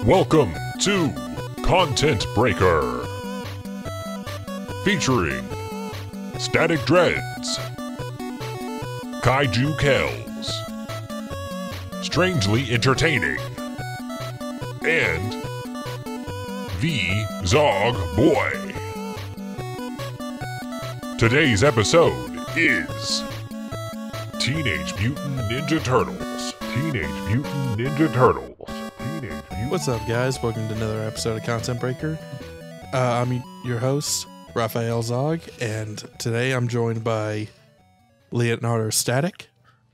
Welcome to Content Breaker, featuring Static Dreads, Kaiju Kelz, Strangely Entertaining, and the Zog Boy. Today's episode is Teenage Mutant Ninja Turtles. Teenage Mutant Ninja Turtles. What's up, guys? Welcome to another episode of Content Breaker. I'm your host, Raphael Zog, and today I'm joined by Leonardo Static.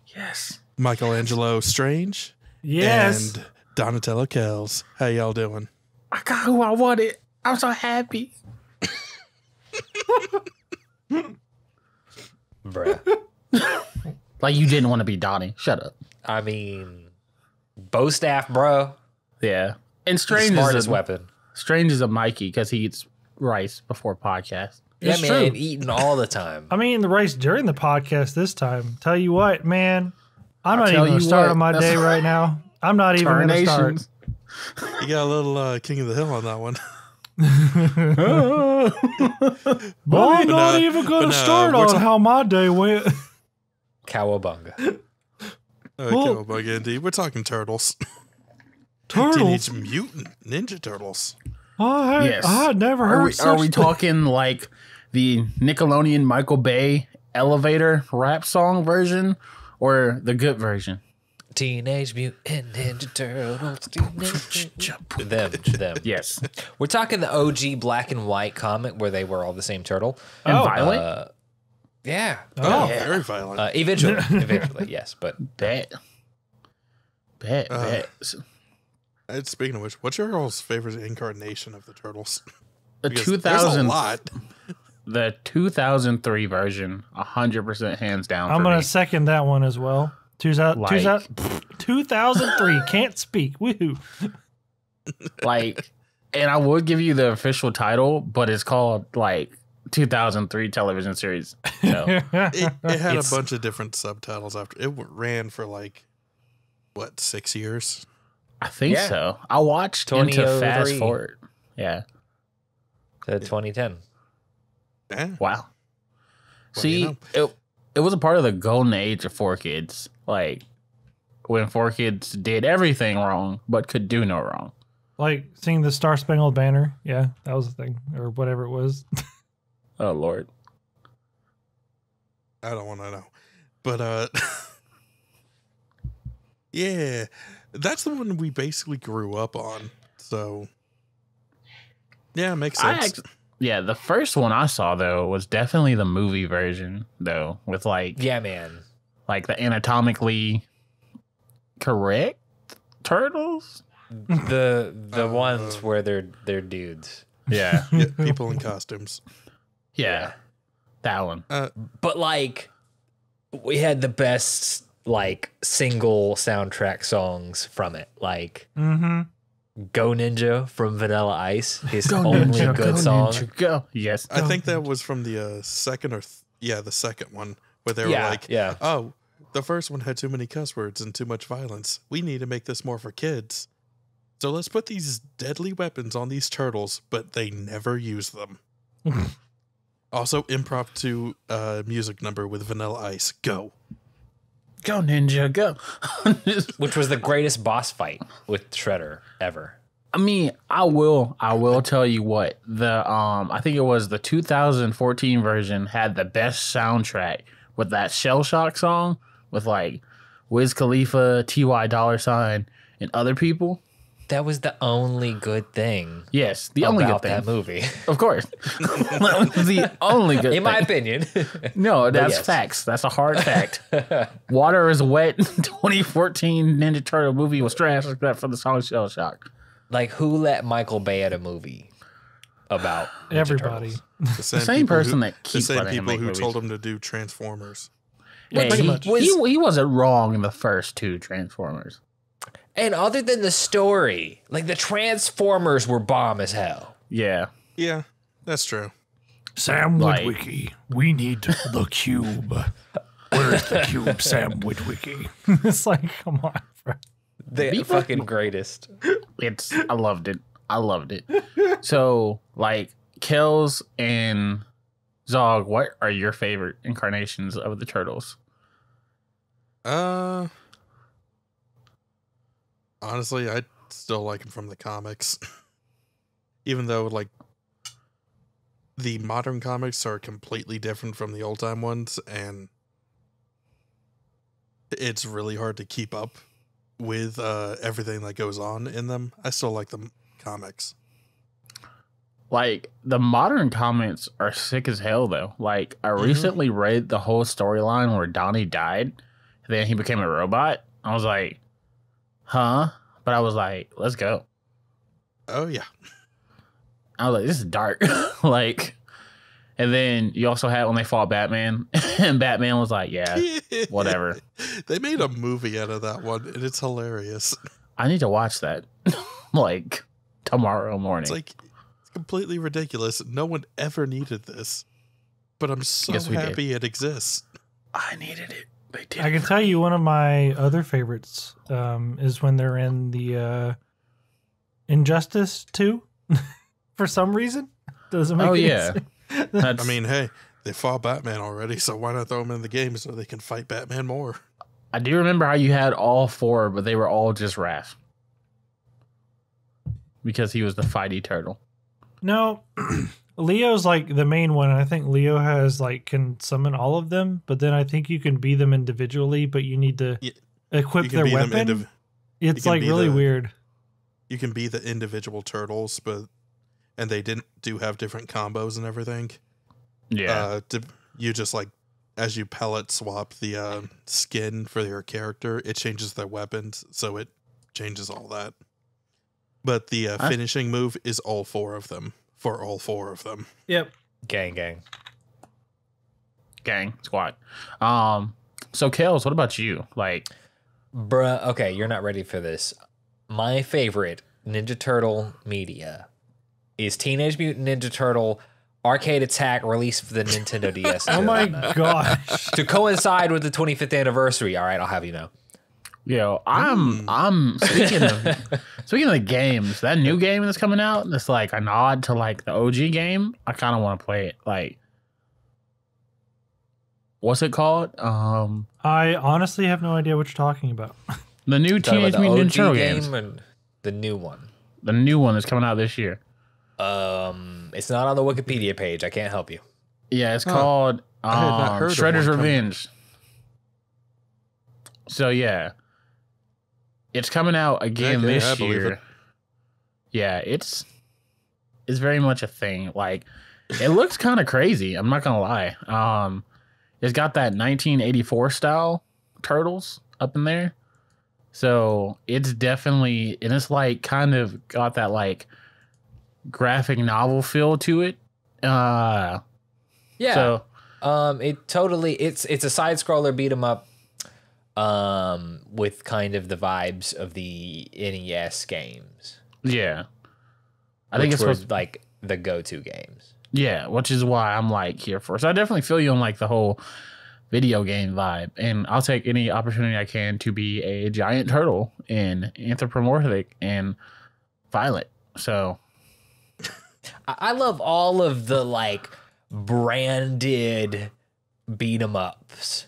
Yes. Michelangelo Strange. Yes. And Donatello Kelz. How y'all doing? I got who I wanted. I'm so happy. Bruh. Like you didn't want to be Donnie. Shut up. I mean, bow staff, bro. Yeah. And Strange Smartest is weapon. Strange is a Mikey because he eats rice before podcast. Yeah, It's man, true. eating all the time. I'm eating the rice during the podcast this time. Tell you what, man, I'm I'll not tell even going to you start what, on my that's- day right now. I'm not even going to start. Tarnations. You got a little King of the Hill on that one. Well, I'm not no, even going but to no, start we're on ta- how my day went. Cowabunga. Okay, bug indeed. We're talking turtles. Turtles? Teenage Mutant Ninja Turtles. Yes. I had never heard Are we such talking like the Nickelodeon Michael Bay elevator rap song version or the good version? Teenage Mutant Ninja Turtles. Them. Yes. We're talking the OG black and white comic where they were all the same turtle. And violent? Yeah. Oh, yeah. very violent. Eventually, yes. But Bet. Speaking of which, what's your all's favorite incarnation of the Turtles? The Because there's a 2000 lot. The 2003 version, 100% hands down. I'm for going me. to second that one as well. 2003. Can't speak. Woohoo. Like, and I would give you the official title, but it's called like 2003 television series. So It had a It's- bunch of different subtitles after. It ran for 6 years? I think Yeah. so. I watched into 2003. Fast Forward. Yeah. the 2010. Yeah. Wow. Well, See, it was a part of the golden age of 4Kids. Like when 4Kids did everything wrong, but could do no wrong. Like singing the Star Spangled Banner. Yeah, that was the thing. Or whatever it was. Oh Lord. I don't want to know. But, yeah, that's the one we basically grew up on. So, yeah, it makes sense. Yeah, the first one I saw though was definitely the movie version though, with Yeah, man. like the anatomically correct turtles. The ones where they're dudes. Yeah. Yeah, people in costumes. Yeah. That one. But we had the best single soundtrack songs from it. Mm-hmm. Go Ninja from Vanilla Ice, his only good song. Go. Yes. I think that was from the second the second one, where they were Yeah. oh, the first one had too many cuss words and too much violence. We need to make this more for kids. So let's put these deadly weapons on these turtles, but they never use them. Also, impromptu music number with Vanilla Ice. Go. Go Ninja, go. Which was the greatest boss fight with Shredder ever. I mean, I will tell you what. The I think it was the 2014 version had the best soundtrack with that Shell Shock song with Wiz Khalifa, T.Y. Dollar Sign, and other people. That was the only good thing Yes, the only good about thing. that movie. Of course. That was the only good In thing. my opinion. No, that's yes. facts. That's a hard fact. Water is Wet 2014 Ninja Turtle movie was trash except for the song Shell Shock. Who let Michael Bay at a movie about Ninja Everybody. Turtles? The same person that the keeps same letting him people make who movies. told him to do Transformers. Hey, Pretty he, much. he wasn't wrong in the first two Transformers. And other than the story, the Transformers were bomb as hell. Yeah. Yeah, that's true. Sam Like- Witwicky, we need the cube. Where's the cube, Sam Witwicky? It's come on, bro. The fucking greatest. I loved it. I loved it. So, like, Kelz and Zog, what are your favorite incarnations of the turtles? Honestly, I still like them from the comics. Even though, like, the modern comics are completely different from the old-time ones, and it's really hard to keep up with everything that goes on in them. I still like the comics. Like, the modern comics are sick as hell, though. Like, I recently read the whole storyline where Donnie died, and then he became a robot. I was like, huh? But I was like, let's go. Oh, yeah. I was like, this is dark. Like, and then you also had when they fought Batman, and Batman was like, yeah, whatever. They made a movie out of that one, and it's hilarious. I need to watch that, like, tomorrow morning. It's like, it's completely ridiculous. No one ever needed this. But I'm so Yes, we did. happy it exists. I needed it. They did. I can tell you one of my other favorites is when they're in the Injustice 2 for some reason. Doesn't make any sense. That's, I mean, hey, they fought Batman already, so why not throw him in the game so they can fight Batman more? I do remember how you had all four, but they were all just Raph. Because he was the fighty turtle. No, Leo's like the main one. I think Leo has like can summon all of them, but then I think you can be them individually, but you need to equip their weapon. It's like really weird. You can be the individual turtles, and they do have different combos and everything. Yeah. You just like, as you pellet swap the skin for your character, it changes their weapons, so it changes all that. But the finishing move is all four of them, for all four of them. Yep. Gang. Squad. So Kelz, what about you? Like, Bruh, okay, you're not ready for this. My favorite Ninja Turtle media is Teenage Mutant Ninja Turtle Arcade Attack released for the Nintendo DS. Oh my gosh. To coincide with the 25th anniversary. All right, I'll have you know. yo, I'm speaking of the games, that new game that's coming out, that's like a nod to like the OG game. I kind of want to play it. Like, what's it called? I honestly have no idea what you're talking about. The new Teenage Mutant Ninja Turtle games. And the new one. The new one is coming out this year. It's not on the Wikipedia page. I can't help you. Yeah, it's called I had not heard of Shredder's one coming. Revenge. So yeah, it's coming out again Okay, I this believe year. it. Yeah, it's very much a thing. Like, it looks kind of crazy. I'm not gonna lie. It's got that 1984 style turtles up in there. So it's definitely, and it's like kind of got that like graphic novel feel to it. Yeah. So It totally it's a side scroller beat 'em up with kind of the vibes of the NES games. yeah, I think it's were supposed, like the go-to games. yeah, which is why I'm like here for. So I definitely feel you on like the whole video game vibe, and I'll take any opportunity I can to be a giant turtle and anthropomorphic and violent. So I love all of the like branded beat 'em ups.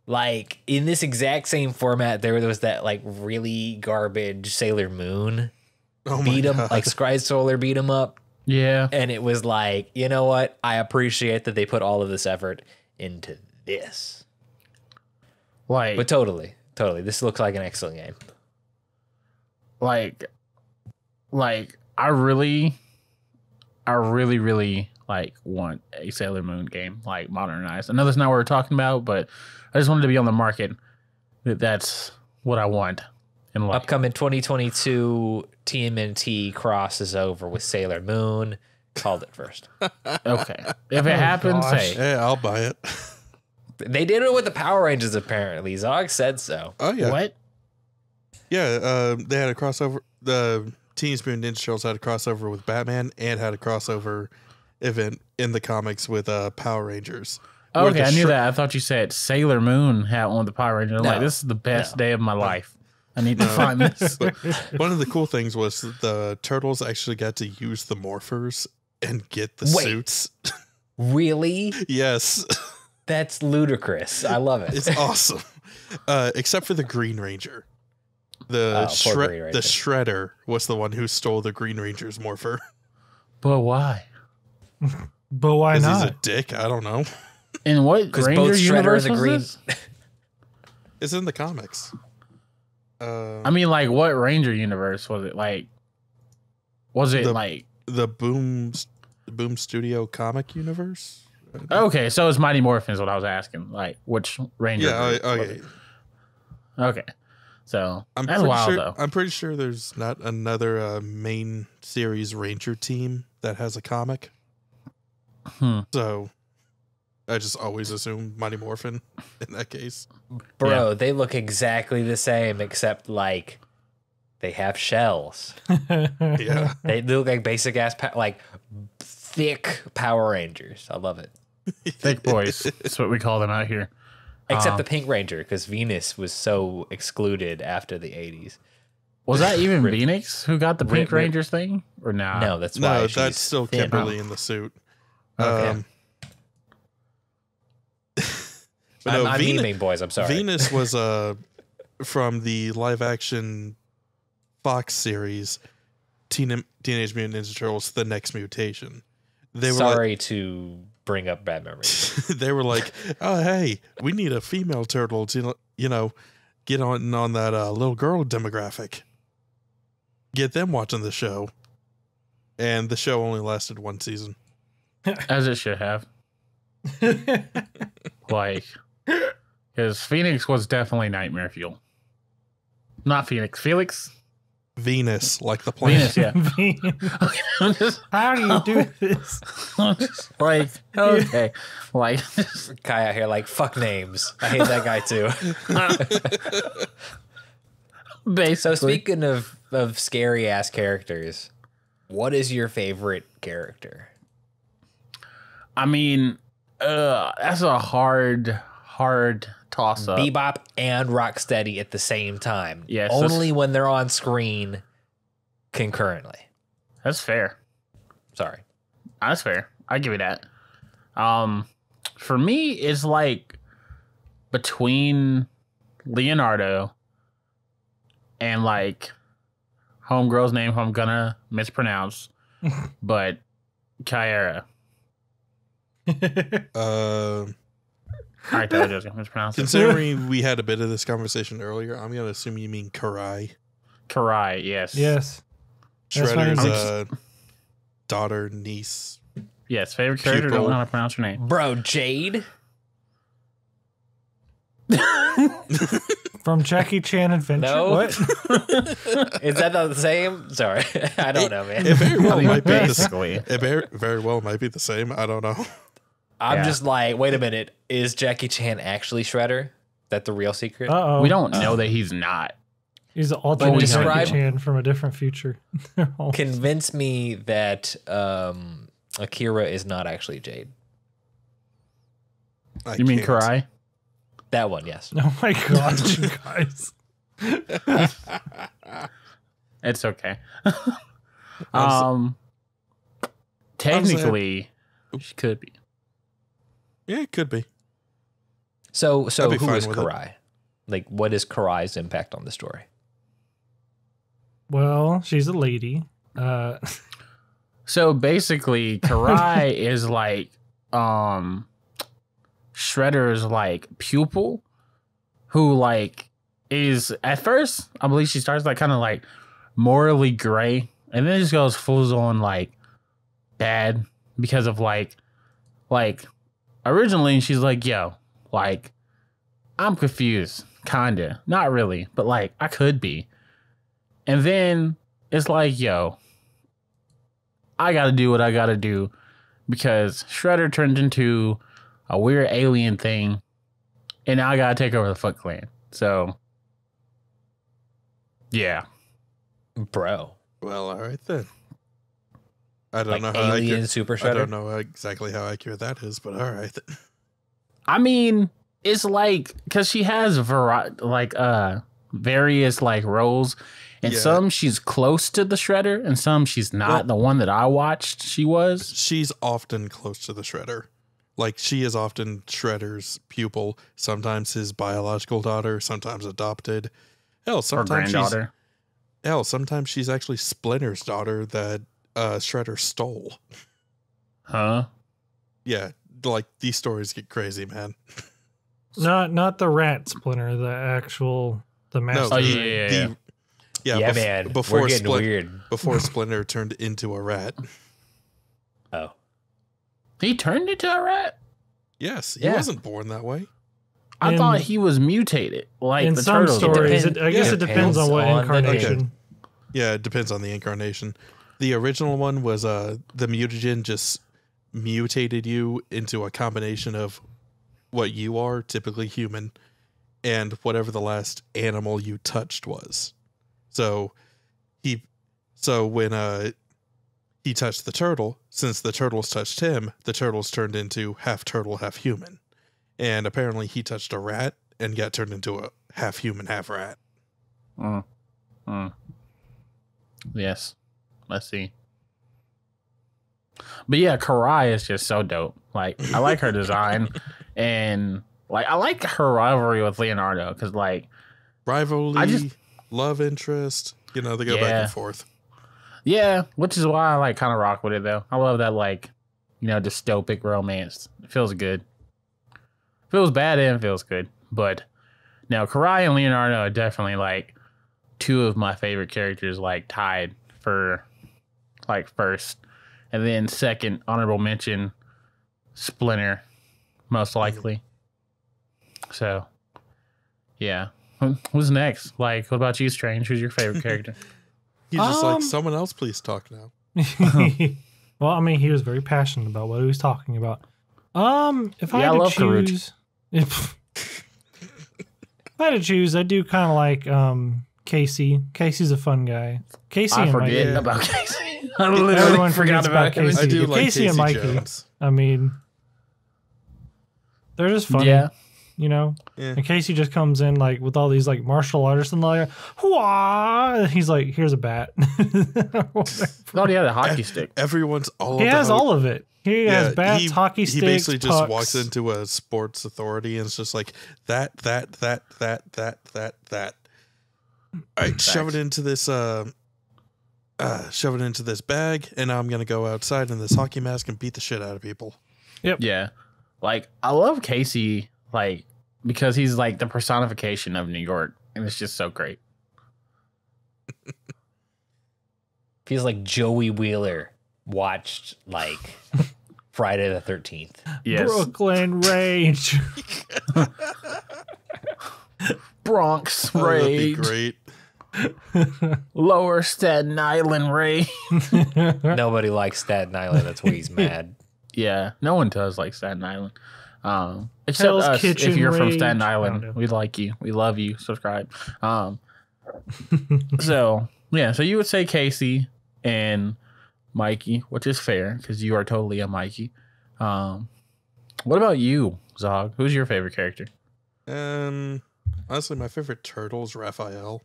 Like in this exact same format, there was that like really garbage Sailor Moon Oh my beat 'em, God. like Sky Solar beat 'em up. yeah, And it was like, you know what? I appreciate that they put all of this effort into this. like But totally, this looks like an excellent game. like I really like want a Sailor Moon game, like modernized. I know that's not what we're talking about, but I just wanted to be on the market. That's what I want in life. Upcoming 2022 TMNT crosses over with Sailor Moon. Called it first. Okay, if it happens, gosh. hey, Hey, I'll buy it. They did it with the Power Rangers, apparently. Zog said so. Oh, yeah. what? Yeah, they had a crossover. The Teenage Mutant Ninja Turtles had a crossover with Batman and had a crossover event in the comics with Power Rangers. where Okay, the I knew Shred- that. I thought you said Sailor Moon had one of the Power Rangers. I'm No, like, this is the best day of my life. I need to find this. But one of the cool things was the turtles actually got to use the morphers and get the suits. Really? Yes. That's ludicrous. I love it. It's awesome. Except for the Green Ranger. The Shredder was the one who stole the Green Ranger's morpher. But why? But why not? He's a dick. I don't know. In what Because Ranger both Shredder universe and the was Green. this? It's in the comics. I mean, like, what Ranger universe was it? Like, was it like the Boom Studio comic universe? Okay, so it's Mighty Morphin is what I was asking. Like, which Ranger? Yeah. group was Okay. it? Okay. So I'm that's pretty wild, sure, though. I'm pretty sure there's not another main series Ranger team that has a comic. So I just always assume Mighty Morphin in that case. Bro, they look exactly the same, except like they have shells. Yeah. They look like basic ass, like thick Power Rangers. I love it. Thick boys. That's what we call them out here. Except the Pink Ranger, because Venus was so excluded after the 80s. Was that even Phoenix who got the Pink Rip. Rangers thing? Or nah? No, that's why No, she's that's still thin. Kimberly in the suit. Okay. But I'm no, memeing, boys. I'm sorry. Venus was from the live action Fox series Teenage Mutant Ninja Turtles: The Next Mutation. They were sorry to bring up bad memories. they were like, "Oh, hey, we need a female turtle to, get on that little girl demographic. Get them watching the show." And the show only lasted one season. As it should have. Like, because Phoenix was definitely nightmare fuel. Not Phoenix. Felix? Venus, like the planet. Venus, yeah. Okay, I'm just, How do you do this? I'm just like, okay. Like, Kai out here like, fuck names. I hate that guy too. basically. So speaking of scary ass characters, what is your favorite character? I mean, that's a hard toss up. Bebop and Rocksteady at the same time. Yes, Only when they're on screen concurrently. That's fair. Sorry. That's fair. I give you that. For me, it's like between Leonardo and like homegirl's name who I'm gonna mispronounce, but Kyara. I thought I was gonna mispronounce it. Considering we had a bit of this conversation earlier, I'm going to assume you mean Karai. Karai, yes. Yes. That's Shredder's daughter, niece. Yes, favorite character, don't know how to pronounce her name. Bro, Jade? From Jackie Chan Adventure. No. What? Is that not the same? Sorry. I don't know, man. It very well I mean, might be the basically. It very well might be the same. I don't know. I'm Yeah. just like, wait a minute. Is Jackie Chan actually Shredder? That the real secret? Uh-oh. We don't know that he's not. He's the alternate describe- Jackie Chan from a different future. Convince me that Akira is not actually Jade. I You mean can't. Karai? That one, yes. Oh my god, you guys. It's okay. I'm Technically, she could be. Yeah, it could be. So I'd be who fine is with it. Karai? Like, what is Karai's impact on the story? Well, she's a lady. So basically, Karai is like Shredder's like pupil, who like is at first, I believe she starts like kind of like morally gray, and then it just goes full on like bad because of like originally she's like, yo, like I'm confused, kinda, not really, but like I could be, and then it's like, yo, I gotta do what I gotta do because Shredder turned into a weird alien thing, and now I gotta take over the Foot Clan. So, yeah. Bro. Well, all right then. I don't Like know how alien accurate. Super I Shredder? don't know exactly how accurate that is, but all right. Then. I mean, it's like, because she has various like roles. And some she's close to the Shredder, and some she's not. Well, the one that I watched, she was. She's often close to the Shredder. Like, she is often Shredder's pupil, sometimes his biological daughter, sometimes adopted. Sometimes she's actually Splinter's daughter that Shredder stole. Huh? Yeah, like, these stories get crazy, man. Not the rat Splinter, the master. No, man. We're getting weird. Before Splinter turned into a rat. Oh. He turned into a rat? Yes, he wasn't born that way. I thought he was mutated, like in the some turtles. stories. I guess it depends on what incarnation. Okay. Yeah, it depends on the incarnation. The original one was the mutagen just mutated you into a combination of what you are, typically human, and whatever the last animal you touched was. So when he touched the turtle, since the turtles touched him, the turtles turned into half turtle, half human. And apparently he touched a rat and got turned into a half human, half rat. Yes. Let's see. But yeah, Karai is just so dope. Like, I like her design. And like, I like her rivalry with Leonardo because like rivalry, love interest, they go back and forth. Yeah, which is why I like kind of rock with it though. I love that like, dystopic romance. It feels good. Feels bad and feels good. But now Karai and Leonardo are definitely like two of my favorite characters, like tied for like first. And then second, honorable mention, Splinter, most likely. So, yeah. Who's next? Like, what about you, Strange? Who's your favorite character? He's just like, someone else please talk now. Well, I mean, he was very passionate about what he was talking about. If I had to choose... If I had to choose, I do kind of like Casey. Casey's a fun guy. Casey and Mikey. I forget about Casey. I literally Everyone forgot about Casey. I do like Casey and Mikey. Jones. I mean, they're just funny. Yeah. Yeah. And Casey just comes in like with all these like martial artists and like, and he's like, here's a bat. Oh, yeah, the hockey stick. Everyone's all. He has all of it. He has bats, hockey sticks. He basically just walks into a sports authority and it's just like that. All right, shove it into this bag, and I'm gonna go outside in this hockey mask and beat the shit out of people. Yep. Yeah. Like, I love Casey, like, because he's like the personification of New York, and it's just so great. Feels like Joey Wheeler watched like Friday the 13th. Yes. Brooklyn Rage. Bronx Rage. That'd be great. Lower Staten Island Rage. Nobody likes Staten Island. That's why he's mad. Yeah, no one does like Staten Island. Except us, if you're from Staten Island, we like you. We love you. Subscribe. So you would say Casey and Mikey, which is fair because you are totally a Mikey. What about you, Zog? Who's your favorite character? Honestly, my favorite turtle is Raphael,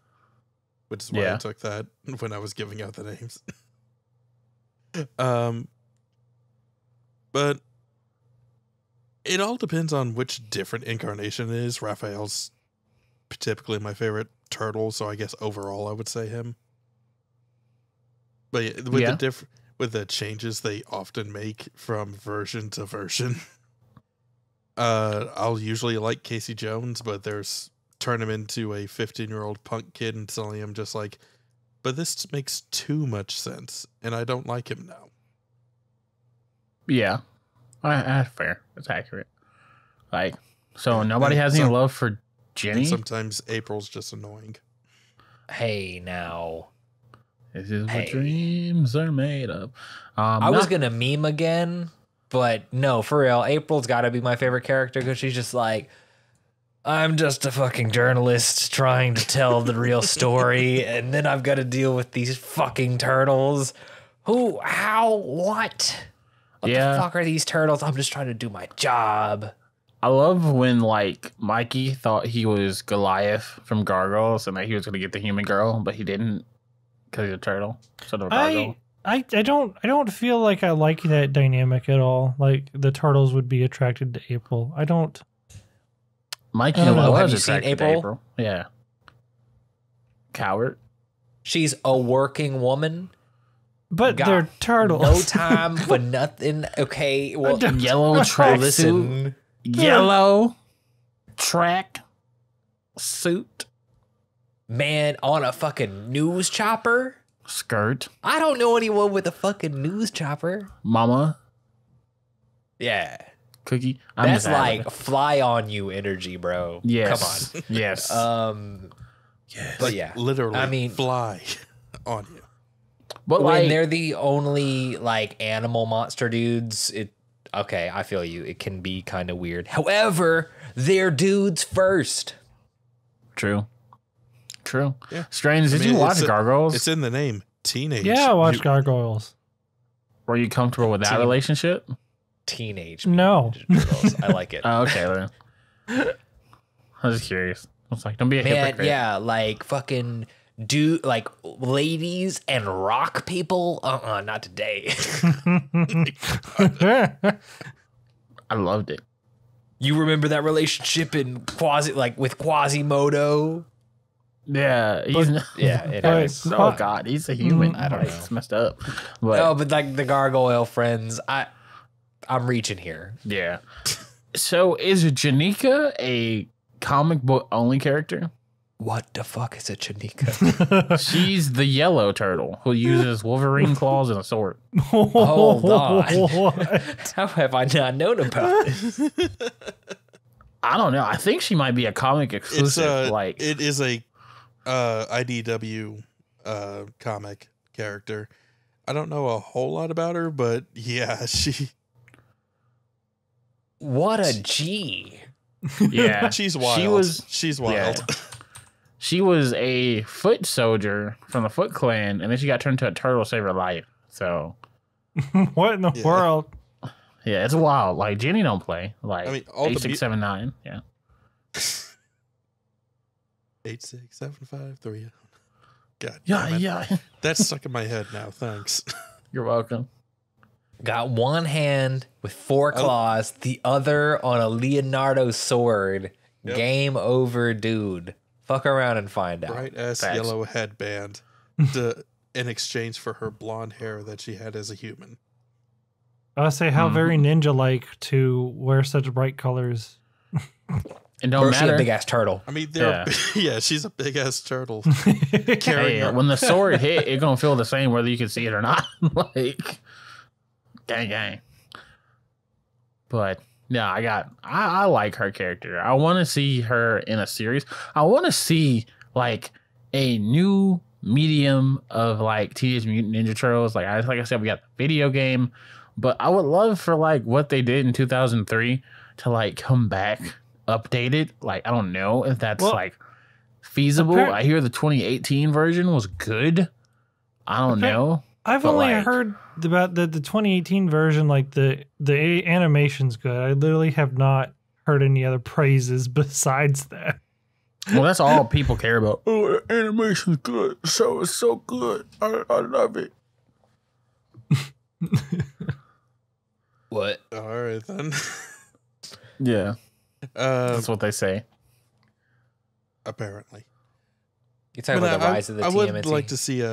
which is why I took that when I was giving out the names. But it all depends on which different incarnation it is. Raphael's typically my favorite turtle, so I guess overall I would say him. But with the changes they often make from version to version, I'll usually like Casey Jones, but turn him into a 15-year-old punk kid and suddenly I'm just like, but this makes too much sense, and I don't like him now. Yeah, fair. That's accurate. Like, so nobody has any love for Jenny? Sometimes April's just annoying. Hey, now. This is what dreams are made of. I was going to meme again, but no, for real. April's got to be my favorite character because she's just like, I'm just a fucking journalist trying to tell the real story, and then I've got to deal with these fucking turtles. Who, how, what? What the fuck are these turtles? I'm just trying to do my job. I love when like Mikey thought he was Goliath from Gargoyles and that he was going to get the human girl, but he didn't because he's a turtle. Sort of a gargoyle. I don't feel like I like that dynamic at all. Like the turtles would be attracted to April. I don't. Mikey was attracted to April. Yeah. Coward. She's a working woman. But they're turtles. No time for nothing. Okay. Well, yellow tracksuit. Yellow track suit. Man, on a fucking news chopper. Skirt. I don't know anyone with a fucking news chopper. Mama. Yeah. Cookie. That's like fly on you energy, bro. Yes. Come on. Yes. Yes. But yeah. Literally, I mean, fly on you. But when like, they're the only like animal monster dudes, okay, I feel you. It can be kind of weird. However, they're dudes first. True. Yeah. Strange. Did you watch Gargoyles? It's in the name. Teenage. Yeah, I watched Gargoyles. Were you comfortable with that relationship? Teenage. No. I like it. Oh, okay then. I was just curious. I was like, don't be a hypocrite. Yeah, like fucking like ladies and rock people. Not today. I loved it. You remember that relationship in with Quasimodo? Yeah, it is. Oh God, he's a human. I don't know. It's messed up. But, no, but like the gargoyle friends, I'm reaching here. Yeah. So is Janika a comic book only character? What the fuck is a Janika? She's the yellow turtle who uses Wolverine claws and a sword. Hold on. How have I not known about this? I don't know. I think she might be a comic exclusive. It is a IDW comic character. I don't know a whole lot about her, but yeah, she. What a G. Yeah, she's wild. She's wild. Yeah. She was a foot soldier from the Foot Clan, and then she got turned to a turtle to save her life. So, what in the world? Yeah, it's wild. Like Jenny don't play. Like I mean, 8679. Yeah. 86753. God. Yeah. That's stuck in my head now. Thanks. You're welcome. Got one hand with 4 claws, the other on a Leonardo sword. Yep. Game over, dude. Fuck around and find out. Bright ass yellow headband in exchange for her blonde hair that she had as a human. I say how very ninja-like to wear such bright colors. And don't matter. She's a big ass turtle. I mean, she's a big ass turtle. When the sword hit, it's gonna feel the same whether you can see it or not. Like, gang. But yeah, I like her character. I want to see her in a series. I want to see like a new medium of like Teenage Mutant Ninja Turtles. Like I said, we got the video game, but I would love for like what they did in 2003 to like come back updated. Like, I don't know if that's like feasible. I hear the 2018 version was good. I don't know. I've only heard about the 2018 version. Like the animation's good. I literally have not heard any other praises besides that. Well, that's all people care about. Oh, the animation's good. So it's so good. I love it. What? All right then. Yeah. That's what they say. Apparently. You're talking about the rise of the TMNT. I would like to see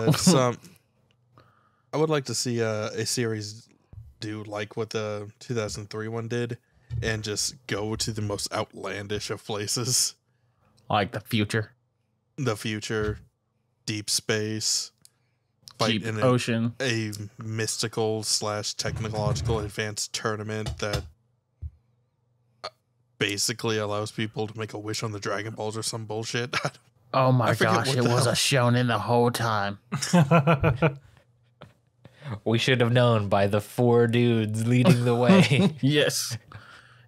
I would like to see a series do like what the 2003 one did and just go to the most outlandish of places. Like the future. The future, deep space, deep ocean. A mystical / technological advanced tournament that basically allows people to make a wish on the Dragon Balls or some bullshit. Oh my gosh, it was a Shonen the whole time. We should have known by the 4 dudes leading the way. Yes.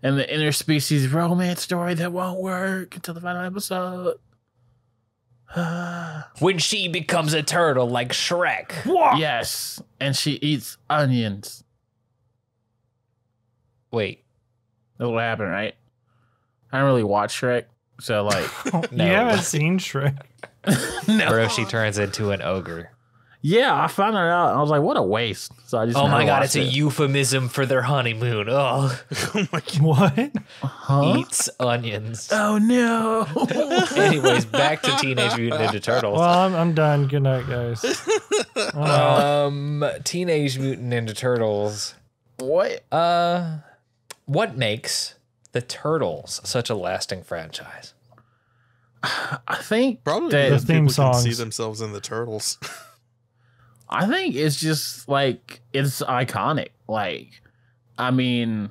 And the interspecies romance story that won't work until the final episode. When she becomes a turtle like Shrek. Yes. And she eats onions. Wait. That's what happened, right? I don't really watch Shrek, so like, You haven't seen Shrek. Bro, she turns into an ogre. yeah, I found that out. And I was like, what a waste. So I just Oh my god, watched it's a euphemism for their honeymoon. Oh, Oh my god. What? Huh? eats onions. Oh no. Anyways, back to Teenage Mutant Ninja Turtles. Well, I'm done. Good night, guys. Teenage Mutant Ninja Turtles. What? What makes the Turtles such a lasting franchise? I think Probably that- because The theme people can see songs. themselves in the turtles. I think it's just like it's iconic. Like, I mean,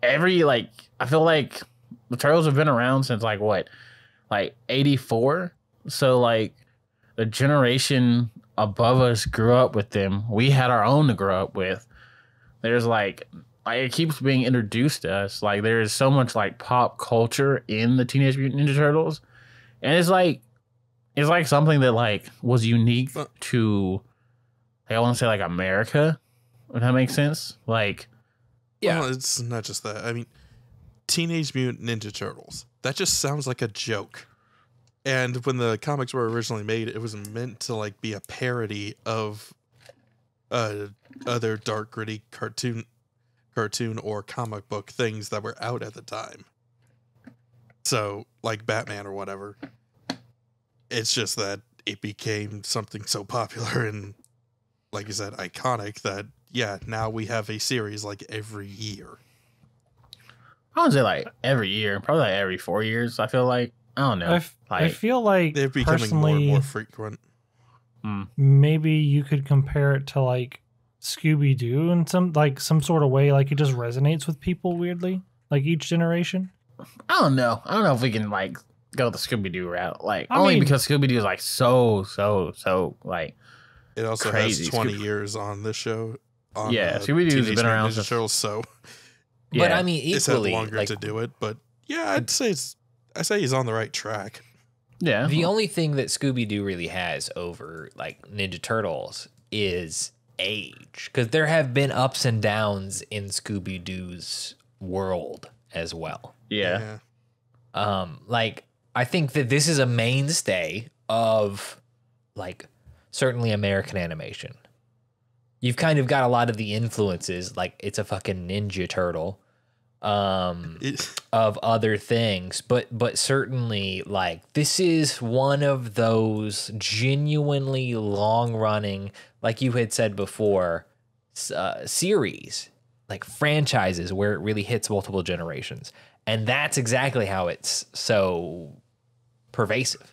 I feel like the Turtles have been around since like what, like 84. So like the generation above us grew up with them. We had our own to grow up with. There's like it keeps being introduced to us. Like there is so much like pop culture in the Teenage Mutant Ninja Turtles, and it's like something that like was unique to. I want to say like America, if that makes sense. Like, Yeah. Well, it's not just that. I mean, Teenage Mutant Ninja Turtles. That just sounds like a joke. And when the comics were originally made, it was meant to like be a parody of other dark, gritty cartoon or comic book things that were out at the time. So, like Batman or whatever. It's just that it became something so popular and, like you said, iconic that, yeah, now we have a series like every year. I would say like every year, probably like every 4 years. I feel like I don't know. I feel like They're becoming more and personally, more frequent. maybe you could compare it to like Scooby Doo in some sort of way. Like it just resonates with people weirdly, like each generation. I don't know. I don't know if we can like go the Scooby Doo route. Like I only mean- because Scooby Doo is like so like It also Crazy. has 20 years on this show. On, Yeah, Scooby-Doo's Teenage been around Mutant Ninja since- Turtles, so But yeah. I mean, it's had equally, longer like, to do it. But yeah, I say he's on the right track. yeah. the only thing that Scooby Doo really has over like Ninja Turtles is age, because there have been ups and downs in Scooby Doo's world as well. yeah. Like I think that this is a mainstay of like certainly American animation. You've kind of got a lot of the influences, like it's a fucking Ninja Turtle, of other things, but certainly like this is one of those genuinely long running, like you had said before, series, like franchises where it really hits multiple generations. And that's exactly how it's so pervasive.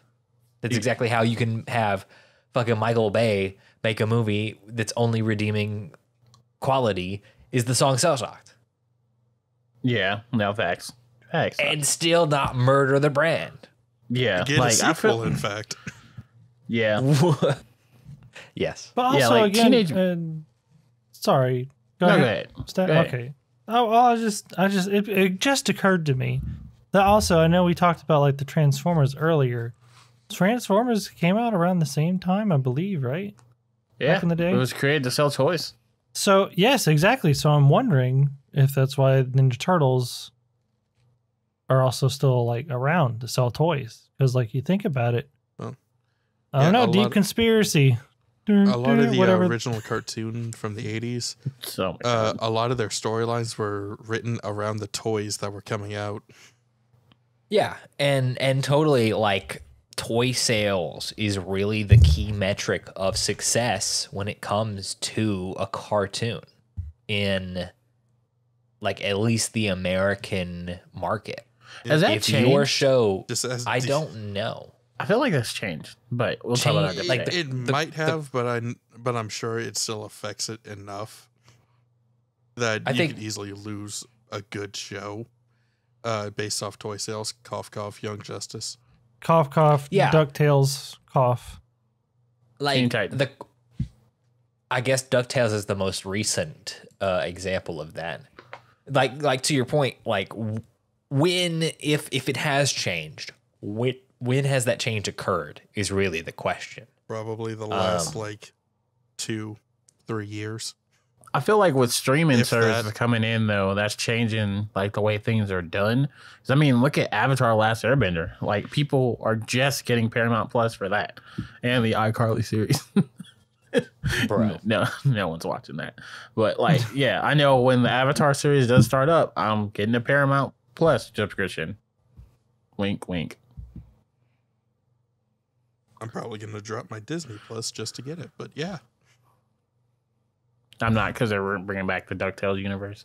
That's exactly how you can have fucking Michael Bay make a movie that's only redeeming quality is the song Cell Shocked. Yeah. No, facts. And still not murder the brand. Yeah. Get like a sequel, in fact. yeah. Yes. But also Yeah, like again, sorry. Go No, ahead. go ahead. Okay. Oh, well, it just occurred to me that also I know we talked about like the Transformers earlier. Transformers came out around the same time, I believe, right? Yeah. Back in the day? It was created to sell toys. So yes, exactly. So I'm wondering if that's why Ninja Turtles are also still like around to sell toys. Because like you think about it, Well, I don't yeah, know, a deep lot- conspiracy. A lot of the whatever. original cartoon from the 80s, So a lot of their storylines were written around the toys that were coming out. Yeah. And totally like toy sales is really the key metric of success when it comes to a cartoon in like at least the American market. has that If changed? your show, Just as I don't know. I feel like that's changed, but we'll talk about that. Like Like It might have, but I'm sure it still affects it enough that I you think- could easily lose a good show based off toy sales. Cough, cough, Young Justice. Cough, cough. Yeah. DuckTales, cough. Like Teen Titans. I guess DuckTales is the most recent example of that. Like to your point, like if it has changed, when has that change occurred is really the question. Probably the last 2-3 years. I feel like with streaming services coming in, though, that's changing like the way things are done. 'Cause, I mean, look at Avatar: Last Airbender. Like, people are just getting Paramount Plus for that, and the iCarly series. Bro, no one's watching that. But like, yeah, I know when the Avatar series does start up, I'm getting a Paramount Plus subscription. Wink, wink. I'm probably gonna drop my Disney Plus just to get it, but yeah. I'm not, because they're bringing back the DuckTales universe.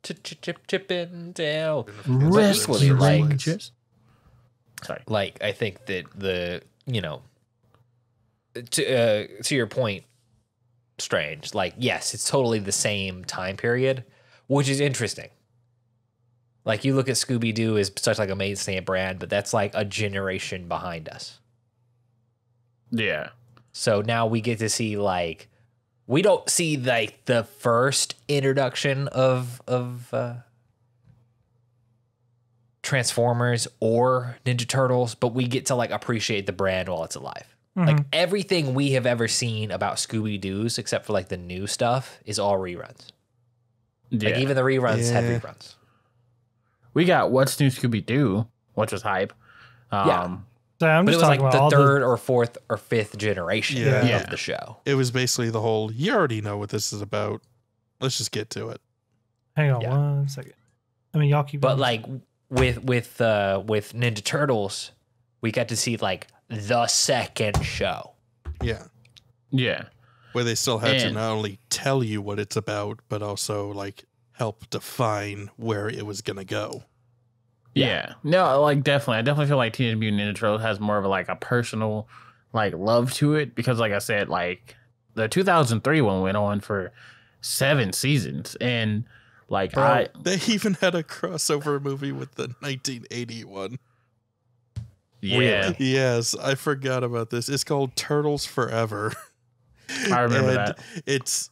Chippendale. Rescue Rangers. Sorry. Like, I think that to your point, Strange, like, yes, it's totally the same time period, which is interesting. Like, you look at Scooby-Doo as such like a mainstay brand, but that's like a generation behind us. Yeah. So now we get to see, like, we don't see like the first introduction of Transformers or Ninja Turtles, but we get to like appreciate the brand while it's alive. Like, everything we have ever seen about Scooby-Doo's, except for like the new stuff, is all reruns. Yeah. Like, even the reruns had reruns. We got What's New Scooby-Doo, which was hype. Yeah. So I'm But it just was like talking the about third or fourth or fifth generation Yeah. of the show. It was basically the whole, you already know what this is about. Let's just get to it. Hang on Yeah. 1 second. I mean, y'all keep But going. like with Ninja Turtles, we got to see like the second show. Yeah. Yeah. Where they still had to And- not only tell you what it's about, but also like help define where it was gonna go. Yeah. No, like, definitely. I definitely feel like Teenage Mutant Ninja Turtles has more of a personal like love to it, because like I said, like the 2003 one went on for 7 seasons, and like They even had a crossover movie with the 1981. yeah, Really? Yes, I forgot about this. It's called Turtles Forever. I remember And that.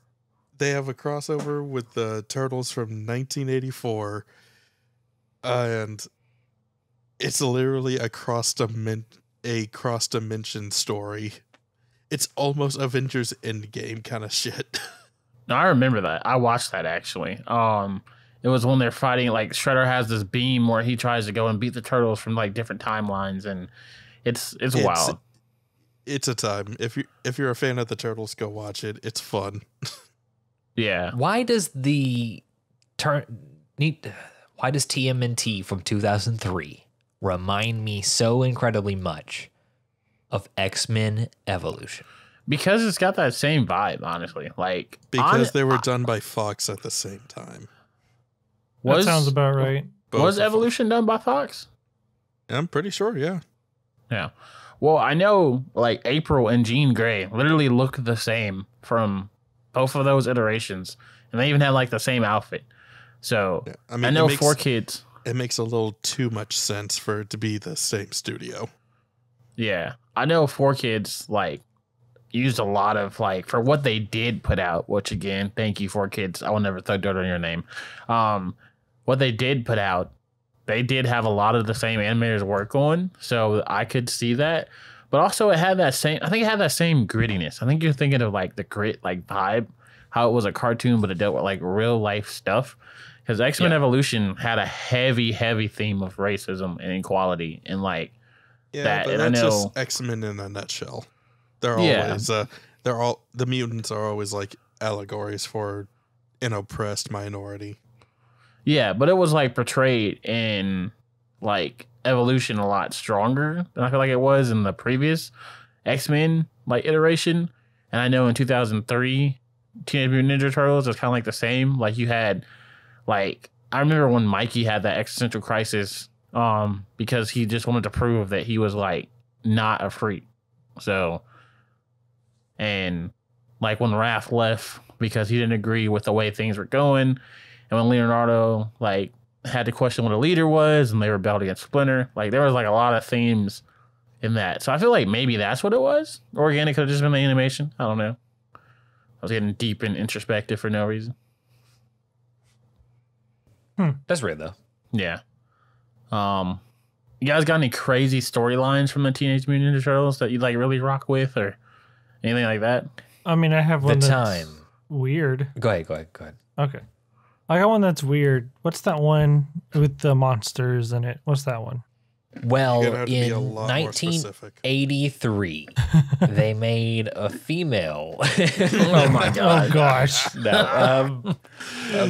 they have a crossover with the Turtles from 1984, and it's literally a cross dimension story. It's almost Avengers Endgame kind of shit. No, I remember that. I watched that actually. It was when they're fighting. Like, Shredder has this beam where he tries to go and beat the turtles from like different timelines, and it's wild. It's a time. If you're a fan of the Turtles, go watch it. It's fun. Yeah. Why does TMNT from 2003 remind me so incredibly much of X-Men Evolution? Because it's got that same vibe, honestly. Like, Because they were done by Fox at the same time. that sounds about right. Was Evolution done by Fox? I'm pretty sure, yeah. Yeah. Well, I know like April and Jean Grey literally look the same from both of those iterations, and they even had like the same outfit. So Yeah, I mean, I know it makes, 4 Kids. It makes a little too much sense for it to be the same studio. Yeah, I know 4 Kids like used a lot of like for what they did put out. Which again, thank you 4 Kids. I will never throw dirt on your name. What they did put out, they did have a lot of the same animators work on, so I could see that. But also, it had that same. I think it had that same grittiness. I think you're thinking of like the grit, like vibe, how it was a cartoon, but it dealt with like real life stuff. Because X-Men Evolution had a heavy, heavy theme of racism and inequality, and like that. But And I that's know just X-Men in a nutshell. They're always the mutants are always like allegories for an oppressed minority. yeah, but it was like portrayed in like Evolution a lot stronger than I feel like it was in the previous X-Men like iteration. And I know in 2003, Teenage Mutant Ninja Turtles was kind of like the same. Like, you had like, I remember when Mikey had that existential crisis because he just wanted to prove that he was like not a freak. So, and like when Raph left because he didn't agree with the way things were going, and when Leonardo like had to question what a leader was, and they rebelled against Splinter, like there was like a lot of themes in that. So I feel like maybe that's what it was. Organic could have just been the animation. I don't know. I was getting deep and introspective for no reason. That's weird though. Yeah. You guys got any crazy storylines from the Teenage Mutant Ninja Turtles that you like really rock with, or anything like that? I mean, I have one The that's time weird. Go ahead. Okay. I got one that's weird. What's that one with the monsters in it? What's that one? Well, in 1983, they made a female. Oh my god! Oh gosh! No,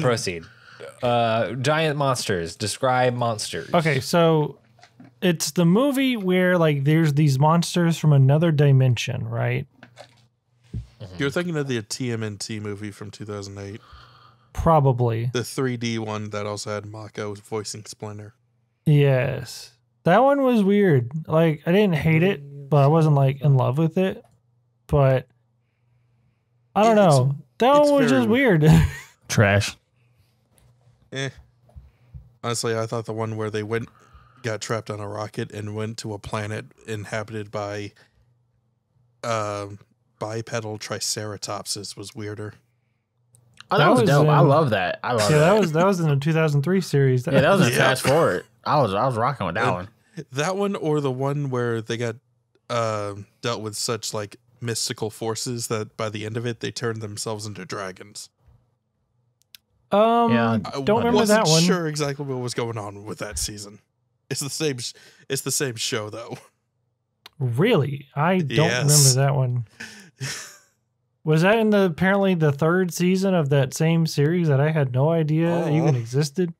proceed. Giant monsters. Describe monsters. Okay, so it's the movie where like there's these monsters from another dimension, right? You're thinking of the TMNT movie from 2008. Probably. The 3D one that also had Mako voicing Splinter. Yes. That one was weird. Like, I didn't hate it, but I wasn't like in love with it. But I don't know. That one was just weird. Trash. Honestly, I thought the one where they got trapped on a rocket and went to a planet inhabited by bipedal triceratopses was weirder. Oh, that was dope. I love that. I love that. That was in the 2003 series. That was a fast forward. I was rocking with that one. That one, or the one where they got dealt with such like mystical forces that by the end of it they turned themselves into dragons. Don't remember that one. Sure exactly what was going on with that season. It's the same. It's the same show though. Really, I don't remember that one. Was that in apparently the third season of that same series that I had no idea even existed?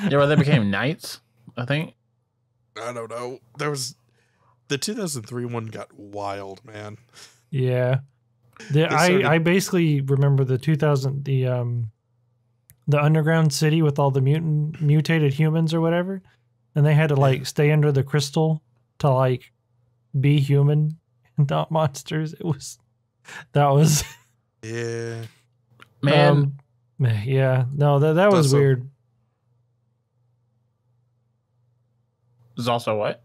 Yeah, well, they became knights, I think. I don't know. There was the 2003 one got wild, man. Yeah, I basically remember the 2000 the underground city with all the mutated humans or whatever, and they had to like stay under the crystal to like be human and not monsters. That was yeah, man. Yeah, no, that was weird. There's also what?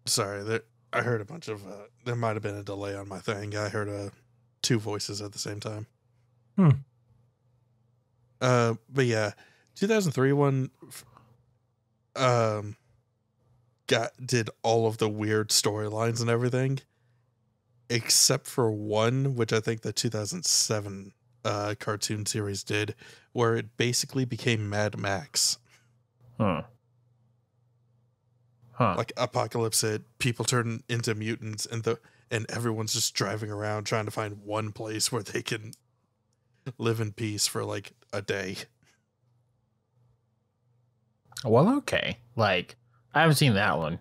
Sorry, I heard a bunch of. There might have been a delay on my thing. I heard two voices at the same time. But yeah, 2003 one. Did all of the weird storylines and everything, except for one, which I think the 2007 cartoon series did, where it basically became Mad Max. Like apocalypse hit, people turn into mutants, and everyone's just driving around trying to find one place where they can live in peace for like a day. Well, okay. Like, I haven't seen that one.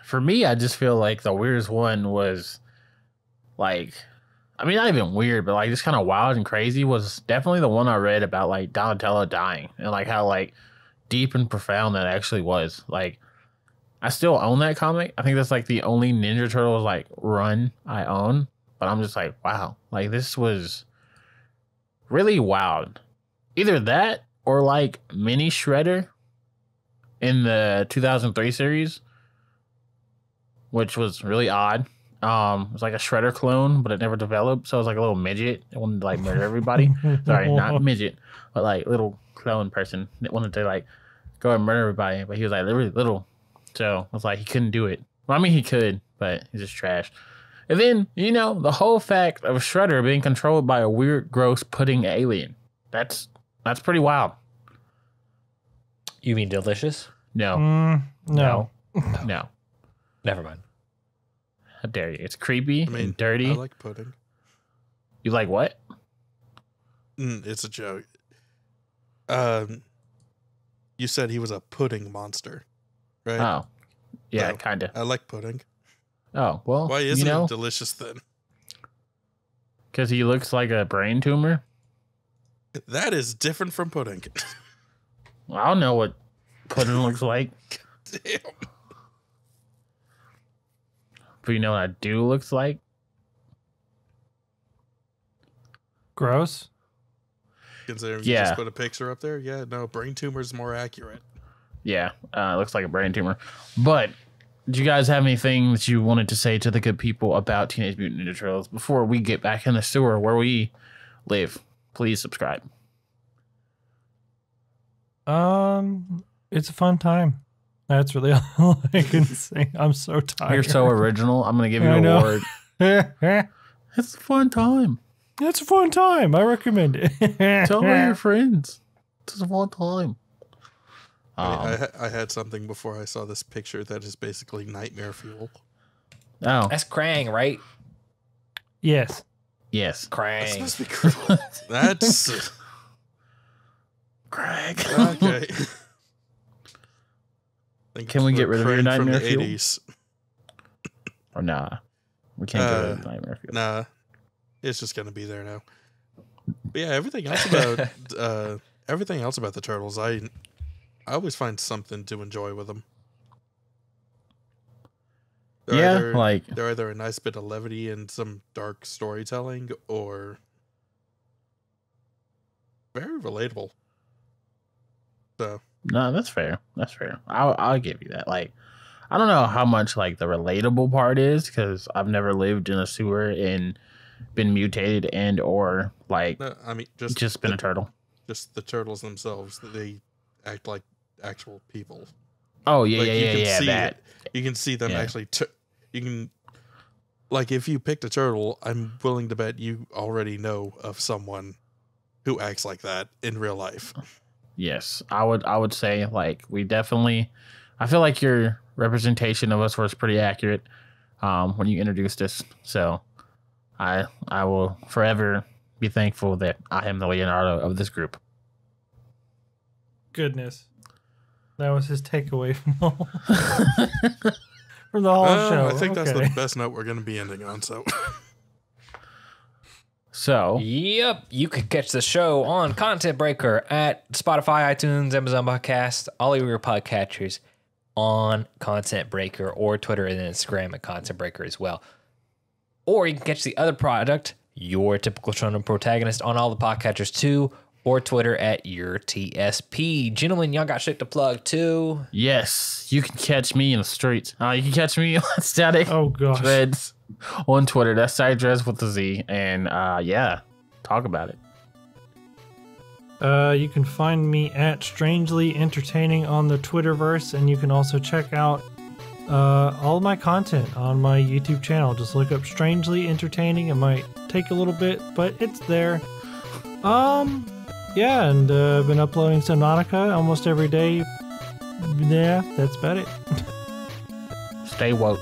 For me, I just feel like the weirdest one was like, I mean, not even weird, but like just kind of wild and crazy was definitely the one I read about like Donatello dying and like how like deep and profound that actually was. Like, I still own that comic. I think that's like the only Ninja Turtles like run I own, but I'm just like, wow, like this was really wild. Either that or like Mini Shredder in the 2003 series, which was really odd. It was like a Shredder clone, but it never developed. So it was like a little midget that wanted to like murder everybody. Sorry, not midget, but like little clone person that wanted to like go and murder everybody. But he was like really little. So I was like, he couldn't do it. Well, I mean, he could, but he's just trash. And then, you know, the whole fact of Shredder being controlled by a weird, gross pudding alien. That's pretty wild. You mean delicious? No. No. No. Never mind. How dare you? It's creepy and dirty. I like pudding. You like what? It's a joke. You said he was a pudding monster, right? Oh. Yeah, No, kind of. I like pudding. Oh, well, Why isn't it delicious then? Because he looks like a brain tumor. That is different from pudding. Well, I don't know what pudding looks like. Damn. But you know what I do looks like? Gross. Considering you just put a picture up there? Yeah, no, brain tumor is more accurate. Yeah, it looks like a brain tumor. But do you guys have anything that you wanted to say to the good people about Teenage Mutant Ninja Turtles before we get back in the sewer where we live? Please subscribe. It's a fun time. That's really all I can say. I'm so tired. You're so original. I'm going to give you an award. It's a fun time. It's a fun time. I recommend it. Tell all your friends. It's a fun time. I had something before I saw this picture that is basically nightmare fuel. Oh, That's Krang, right? Yes. yes. That's Krang. supposed to be Krang. That's Craig. okay. Can we get rid of your Krang nightmare from the fuel? 80s? Or nah. We can't get rid of nightmare fuel. Nah, it's just gonna be there now. But yeah, everything else about the turtles, I always find something to enjoy with them. They're either a nice bit of levity and some dark storytelling, or very relatable. So No, that's fair. That's fair. I'll give you that. Like, I don't know how much like the relatable part is because I've never lived in a sewer and been mutated and or like no, I mean just been a turtle. Just the turtles themselves, they act like actual people. Oh yeah, Like, yeah. That. You can see them Yeah. actually. You can, like, if you picked a turtle, I'm willing to bet you already know of someone who acts like that in real life. Yes, I would say like we definitely. I feel like your representation of us was pretty accurate when you introduced us. So I will forever be thankful that I am the Leonardo of this group. Goodness. That was his takeaway from from the whole show. I think that's the Okay. best note we're going to be ending on. So Yep. You can catch the show on Content Breaker at Spotify, iTunes, Amazon Podcast, all of your podcatchers on Content Breaker, or Twitter and Instagram at Content Breaker as well. Or you can catch the other product, Your Typical Shonen Protagonist, on all the podcatchers too, or Twitter at Your TSP. Gentlemen, y'all got shit to plug too. yes, you can catch me in the streets. You can catch me on Static Oh gosh. Dreads on Twitter. That's Static Dreads with a Z. And yeah, talk about it. You can find me at Strangely Entertaining on the Twitterverse, and you can also check out all my content on my YouTube channel. Just look up Strangely Entertaining. It might take a little bit, but it's there. Yeah, and I've been uploading Subnautica almost every day. Yeah, that's about it. Stay woke.